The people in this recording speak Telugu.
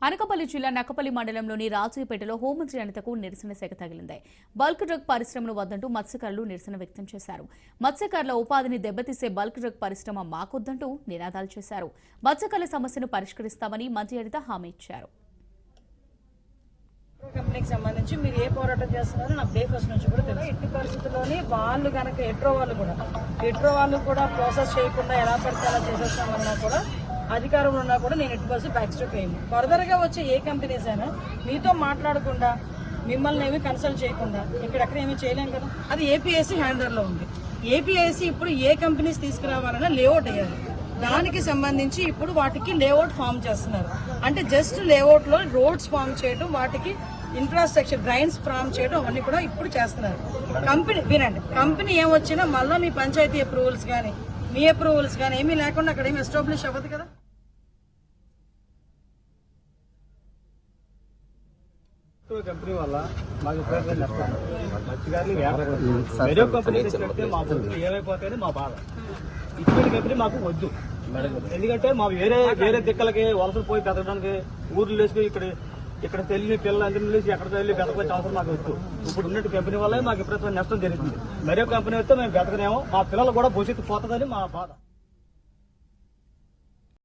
అనకాపల్లి జిల్లా నక్కపల్లి మండలంలోని రాజుపేటలో హోంమంత్రి అనితకు నిరసన సెగ తగిలింది. బల్క్ డ్రగ్ పరిశ్రమను వద్దంటూ మత్స్యకారులు నిరసన వ్యక్తం చేశారు. మత్స్యకారుల ఉపాధిని దెబ్బతీసే బల్క్ డ్రగ్ పరిశ్రమ మాకొద్దంటూ నినాదాలు చేశారు. మత్స్యకారుల సమస్యను పరిష్కరిస్తామని మంత్రి అనిత హామీ ఇచ్చారు. కంపెనీకి సంబంధించి మీరు ఏ పోరాటం చేస్తున్నారో నాకు డే ఫస్ట్ నుంచి కూడా తెలుసు. ఎట్టి పరిస్థితుల్లోని వాళ్ళు కనుక ఎట్రో వాళ్ళు కూడా ప్రాసెస్ చేయకుండా ఎలా పడితే అలా చేసేస్తామన్నా కూడా అధికారంలో ఉన్నా కూడా నేను 80% బ్యాక్ స్టెప్ వేయను. ఫర్దర్ గా వచ్చే ఏ కంపెనీస్ అయినా మీతో మాట్లాడకుండా మిమ్మల్ని ఏమీ కన్సల్ట్ చేయకుండా ఇక్కడెక్కడ ఏమీ చేయలేం కదా. అది ఏపీఐసీ హ్యాండర్ లో ఉంది. ఏపీఐసీ ఇప్పుడు ఏ కంపెనీస్ తీసుకురావాలన్నా లేఅవుట్ అయ్యాలి. దానికి సంబంధించి ఇప్పుడు వాటికి లేఅవుట్ ఫామ్ చేస్తున్నారు. అంటే జస్ట్ లేఅవుట్ లో రోడ్స్ ఫామ్ చేయడం, వాటికి ఇన్ఫ్రాస్ట్రక్చర్ డ్రైన్స్ ఫామ్ చేయడం అవన్నీ కూడా ఇప్పుడు చేస్తున్నారు. కంపెనీ వినండి, కంపెనీ ఏమొచ్చినా మళ్ళీ మీ పంచాయతీ అప్రూవల్స్ కానీ మీ అప్రూవల్స్ కానీ ఏమీ లేకుండా అక్కడ ఏమి ఎస్టాబ్లిష్ అవ్వదు కదా. కంపెనీ వల్ల మాకు వేరే కంపెనీ ఏమైపోతాయని మా బాధ. ఇటువంటి కంపెనీ మాకు వద్దు. ఎందుకంటే మా వేరే దిక్కలకి వలసలు పోయి బతకడానికి ఊర్లు వేసుకుని ఇక్కడ తెలియని పిల్లలందరినీ లేచి ఎక్కడ వెళ్ళి బతకొచ్చే అవసరం మాకు వద్దు. ఇప్పుడు ఉన్నట్టు కంపెనీ వల్ల మాకు ఎప్పుడైతే నష్టం జరుగుతుంది. మరో కంపెనీ వస్తే మేము బతకనేమో, మా పిల్లలు కూడా భవిష్యత్తు పోతుందని మా బాధ.